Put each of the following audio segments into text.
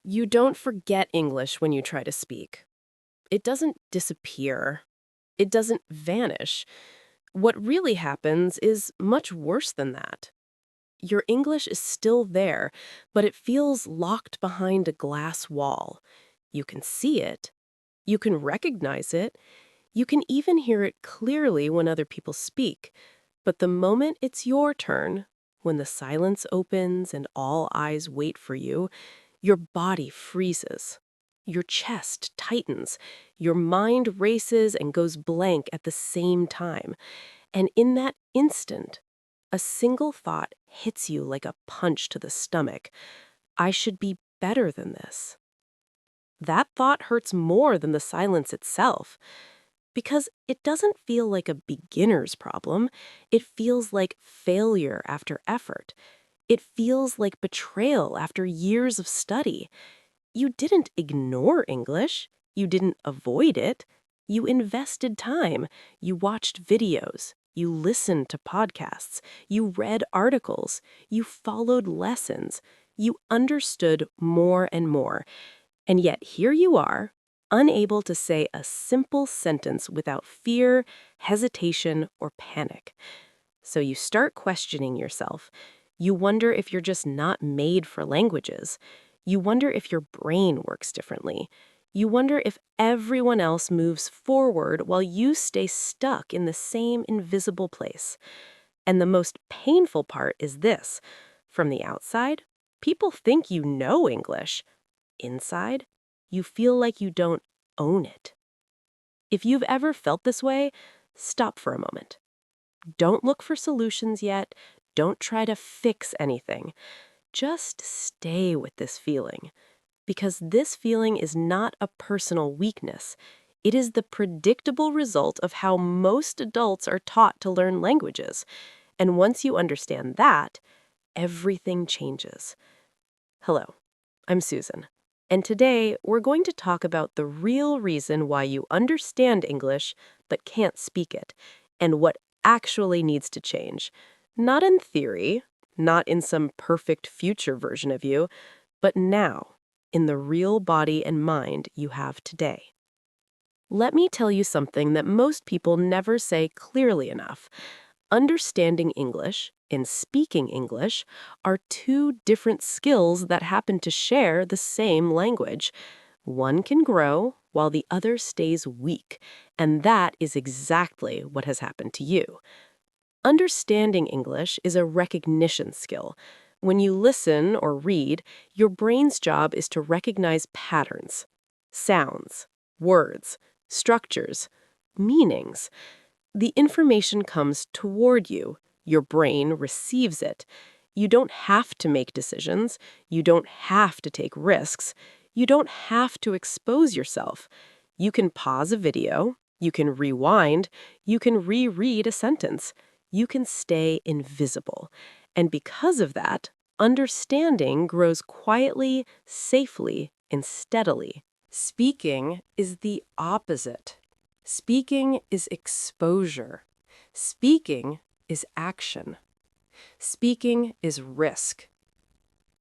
You don't forget English when you try to speak. It doesn't disappear. It doesn't vanish. What really happens is much worse than that. Your English is still there, but it feels locked behind a glass wall. You can see it. You can recognize it. You can even hear it clearly when other people speak. But the moment it's your turn, when the silence opens and all eyes wait for you, your body freezes. Your chest tightens. Your mind races and goes blank at the same time. And in that instant, a single thought hits you like a punch to the stomach. I should be better than this. That thought hurts more than the silence itself, because it doesn't feel like a beginner's problem. It feels like failure after effort. It feels like betrayal after years of study. You didn't ignore English. You didn't avoid it. You invested time. You watched videos. You listened to podcasts. You read articles. You followed lessons. You understood more and more. And yet here you are, unable to say a simple sentence without fear, hesitation, or panic. So you start questioning yourself. You wonder if you're just not made for languages. You wonder if your brain works differently. You wonder if everyone else moves forward while you stay stuck in the same invisible place. And the most painful part is this. From the outside, people think you know English. Inside, you feel like you don't own it. If you've ever felt this way, stop for a moment. Don't look for solutions yet. Don't try to fix anything. Just stay with this feeling, because this feeling is not a personal weakness. It is the predictable result of how most adults are taught to learn languages. And once you understand that, everything changes. Hello, I'm Susan. And today, we're going to talk about the real reason why you understand English but can't speak it, and what actually needs to change. Not in theory, not in some perfect future version of you, but now, in the real body and mind you have today. Let me tell you something that most people never say clearly enough. Understanding English and speaking English are two different skills that happen to share the same language. One can grow while the other stays weak, and that is exactly what has happened to you. Understanding English is a recognition skill. When you listen or read, your brain's job is to recognize patterns, sounds, words, structures, meanings. The information comes toward you. Your brain receives it. You don't have to make decisions. You don't have to take risks. You don't have to expose yourself. You can pause a video. You can rewind. You can reread a sentence. You can stay invisible. And because of that, understanding grows quietly, safely, and steadily. Speaking is the opposite. Speaking is exposure. Speaking is action. Speaking is risk.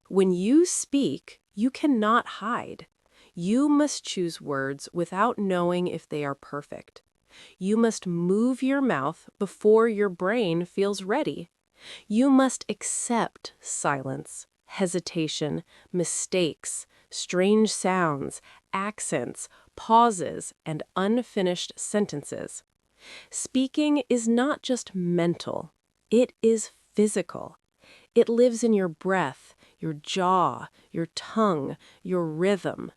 When you speak, you cannot hide. You must choose words without knowing if they are perfect. You must move your mouth before your brain feels ready. You must accept silence, hesitation, mistakes, strange sounds, accents, pauses, and unfinished sentences. Speaking is not just mental, it is physical. It lives in your breath, your jaw, your tongue, your rhythm.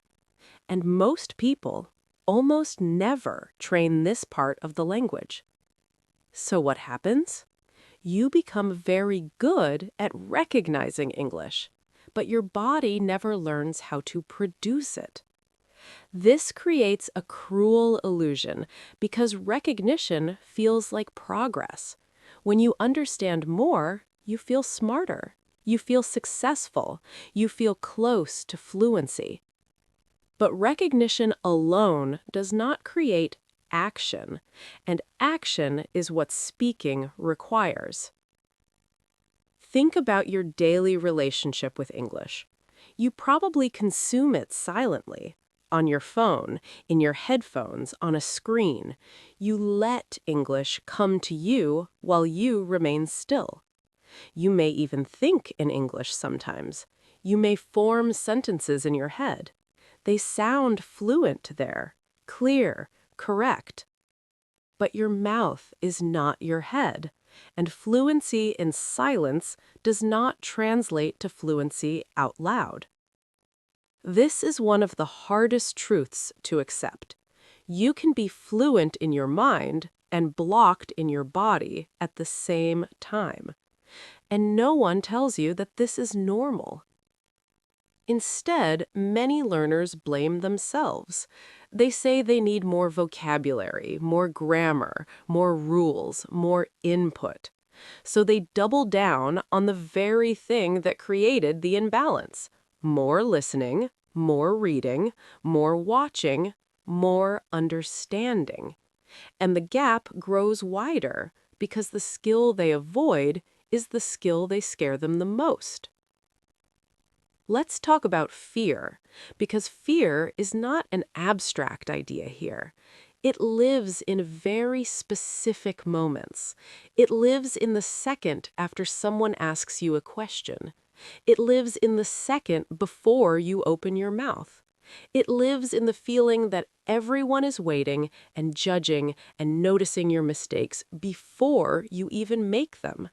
And most people almost never train this part of the language. So what happens? You become very good at recognizing English, but your body never learns how to produce it. This creates a cruel illusion because recognition feels like progress. When you understand more, you feel smarter, you feel successful, you feel close to fluency. But recognition alone does not create action, and action is what speaking requires. Think about your daily relationship with English. You probably consume it silently. On your phone, in your headphones, on a screen. You let English come to you while you remain still. You may even think in English sometimes. You may form sentences in your head. They sound fluent there, clear, correct. But your mouth is not your head, and fluency in silence does not translate to fluency out loud. This is one of the hardest truths to accept. You can be fluent in your mind and blocked in your body at the same time. And no one tells you that this is normal. Instead, many learners blame themselves. They say they need more vocabulary, more grammar, more rules, more input. So they double down on the very thing that created the imbalance. More listening, more reading, more watching, more understanding. And the gap grows wider because the skill they avoid is the skill they scare them the most. Let's talk about fear, because fear is not an abstract idea here. It lives in very specific moments. It lives in the second after someone asks you a question. It lives in the second before you open your mouth. It lives in the feeling that everyone is waiting and judging and noticing your mistakes before you even make them.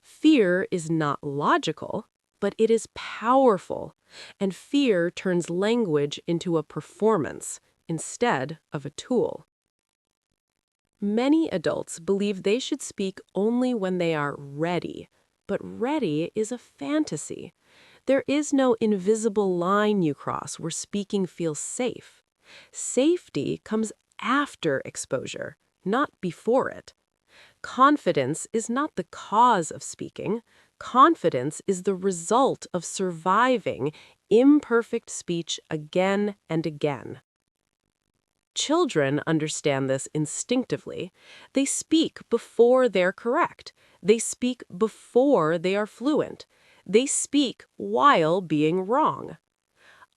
Fear is not logical, but it is powerful, and fear turns language into a performance instead of a tool. Many adults believe they should speak only when they are ready, but ready is a fantasy. There is no invisible line you cross where speaking feels safe. Safety comes after exposure, not before it. Confidence is not the cause of speaking. Confidence is the result of surviving imperfect speech again and again. Children understand this instinctively. They speak before they're correct. They speak before they are fluent. They speak while being wrong.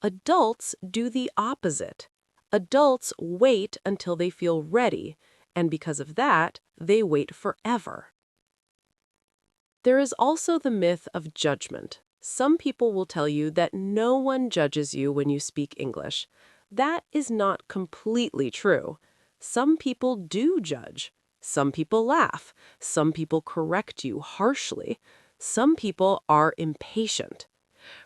Adults do the opposite. Adults wait until they feel ready, and because of that, they wait forever. There is also the myth of judgment. Some people will tell you that no one judges you when you speak English. That is not completely true. Some people do judge. Some people laugh. Some people correct you harshly. Some people are impatient.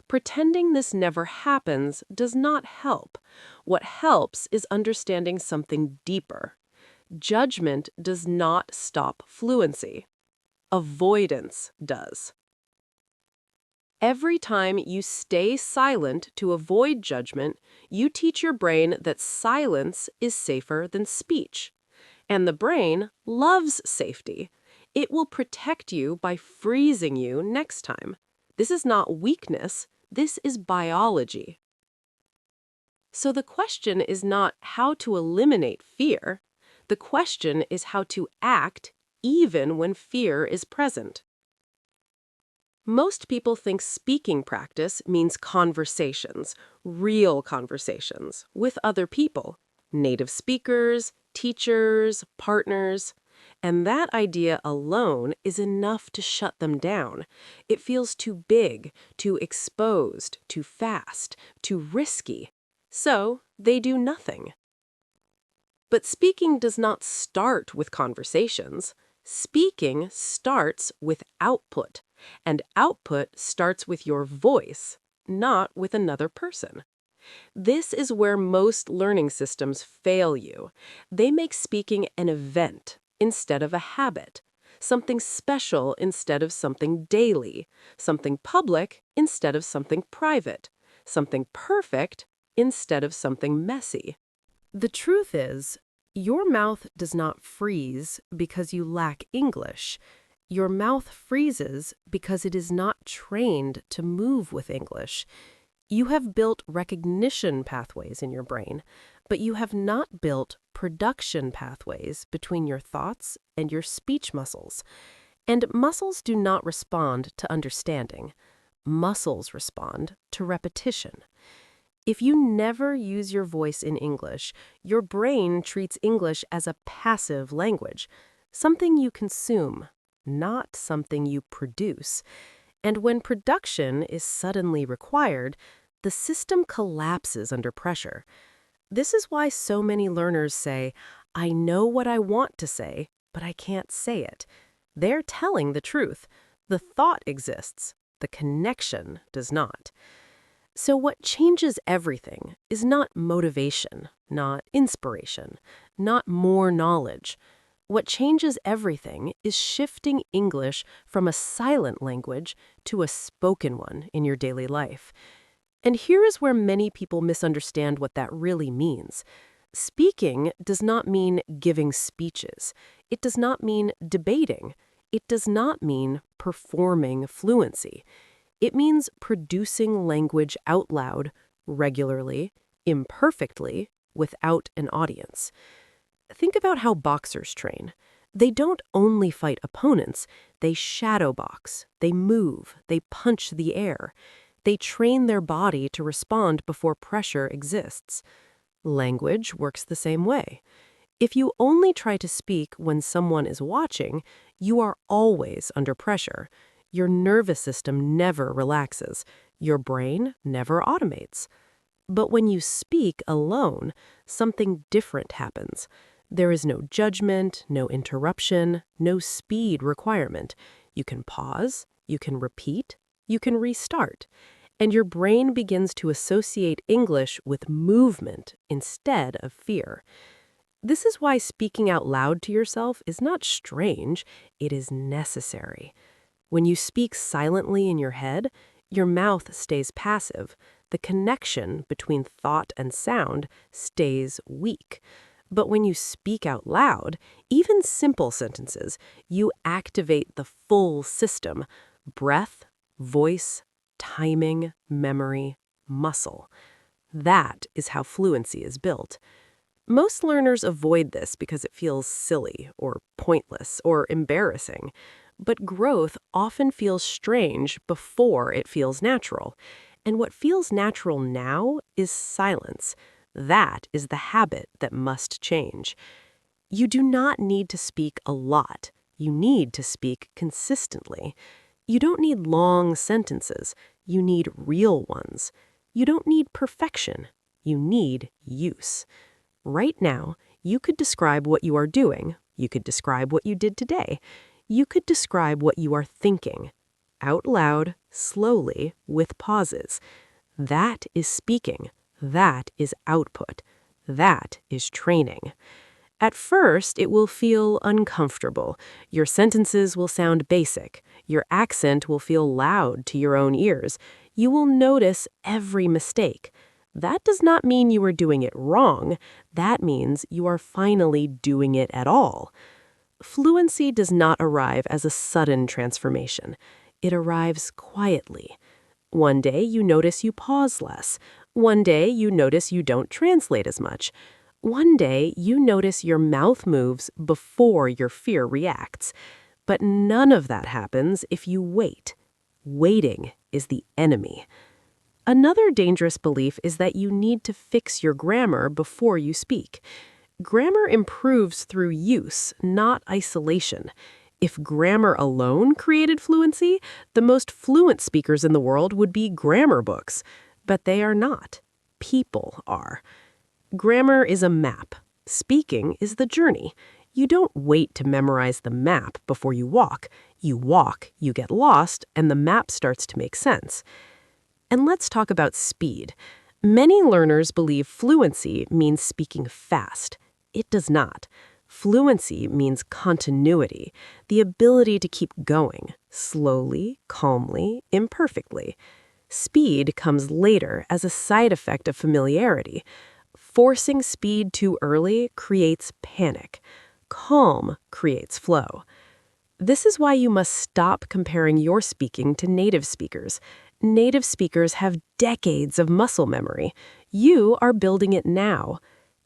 Pretending this never happens does not help. What helps is understanding something deeper. Judgment does not stop fluency. Avoidance does. Every time you stay silent to avoid judgment, you teach your brain that silence is safer than speech. And the brain loves safety. It will protect you by freezing you next time. This is not weakness, this is biology. So the question is not how to eliminate fear. The question is how to act even when fear is present. Most people think speaking practice means conversations, real conversations, with other people, native speakers, teachers, partners. And that idea alone is enough to shut them down. It feels too big, too exposed, too fast, too risky. So they do nothing. But speaking does not start with conversations. Speaking starts with output, and output starts with your voice, not with another person. This is where most learning systems fail you. They make speaking an event instead of a habit, something special instead of something daily, something public instead of something private, something perfect instead of something messy. The truth is, your mouth does not freeze because you lack English. Your mouth freezes because it is not trained to move with English. You have built recognition pathways in your brain, but you have not built production pathways between your thoughts and your speech muscles. And muscles do not respond to understanding. Muscles respond to repetition. If you never use your voice in English, your brain treats English as a passive language, something you consume, not something you produce. And when production is suddenly required, the system collapses under pressure. This is why so many learners say, "I know what I want to say, but I can't say it." They're telling the truth. The thought exists. The connection does not. So what changes everything is not motivation, not inspiration, not more knowledge. What changes everything is shifting English from a silent language to a spoken one in your daily life. And here is where many people misunderstand what that really means. Speaking does not mean giving speeches. It does not mean debating. It does not mean performing fluency. It means producing language out loud, regularly, imperfectly, without an audience. Think about how boxers train. They don't only fight opponents, they shadow box, they move, they punch the air. They train their body to respond before pressure exists. Language works the same way. If you only try to speak when someone is watching, you are always under pressure. Your nervous system never relaxes. Your brain never automates. But when you speak alone, something different happens. There is no judgment, no interruption, no speed requirement. You can pause, you can repeat, you can restart. And your brain begins to associate English with movement instead of fear. This is why speaking out loud to yourself is not strange, it is necessary. When you speak silently in your head, your mouth stays passive. The connection between thought and sound stays weak. But when you speak out loud, even simple sentences, you activate the full system: breath, voice, timing, memory, muscle. That is how fluency is built. Most learners avoid this because it feels silly or pointless or embarrassing. But growth often feels strange before it feels natural. And what feels natural now is silence. That is the habit that must change. You do not need to speak a lot. You need to speak consistently. You don't need long sentences. You need real ones. You don't need perfection. You need use. Right now, you could describe what you are doing. You could describe what you did today. You could describe what you are thinking, out loud, slowly, with pauses. That is speaking. That is output. That is training. At first, it will feel uncomfortable. Your sentences will sound basic. Your accent will feel loud to your own ears. You will notice every mistake. That does not mean you are doing it wrong. That means you are finally doing it at all. Fluency does not arrive as a sudden transformation. It arrives quietly. One day you notice you pause less. One day you notice you don't translate as much. One day you notice your mouth moves before your fear reacts. But none of that happens if you wait. Waiting is the enemy. Another dangerous belief is that you need to fix your grammar before you speak. Grammar improves through use, not isolation. If grammar alone created fluency, the most fluent speakers in the world would be grammar books. But they are not. People are. Grammar is a map. Speaking is the journey. You don't wait to memorize the map before you walk. You walk, you get lost, and the map starts to make sense. And let's talk about speed. Many learners believe fluency means speaking fast. It does not. Fluency means continuity, the ability to keep going, slowly, calmly, imperfectly. Speed comes later as a side effect of familiarity. Forcing speed too early creates panic. Calm creates flow. This is why you must stop comparing your speaking to native speakers. Native speakers have decades of muscle memory. You are building it now.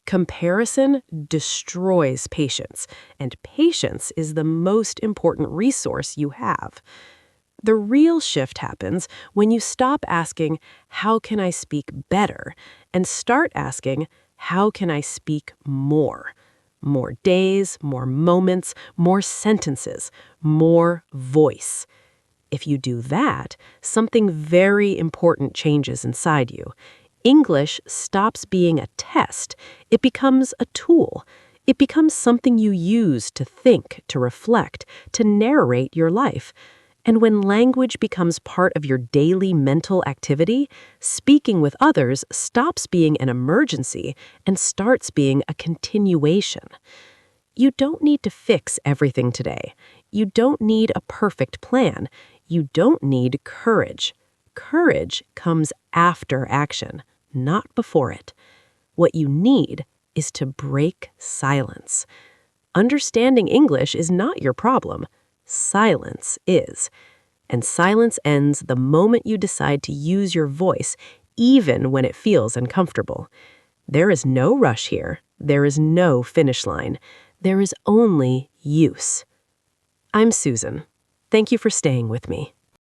Comparison destroys patience, and patience is the most important resource you have. The real shift happens when you stop asking, how can I speak better? And start asking, how can I speak more? More days, more moments, more sentences, more voice. If you do that, something very important changes inside you. English stops being a test. It becomes a tool. It becomes something you use to think, to reflect, to narrate your life. And when language becomes part of your daily mental activity, speaking with others stops being an emergency and starts being a continuation. You don't need to fix everything today. You don't need a perfect plan. You don't need courage. Courage comes after action, not before it. What you need is to break silence. Understanding English is not your problem. Silence is. And silence ends the moment you decide to use your voice, even when it feels uncomfortable. There is no rush here. There is no finish line. There is only use. I'm Susan. Thank you for staying with me.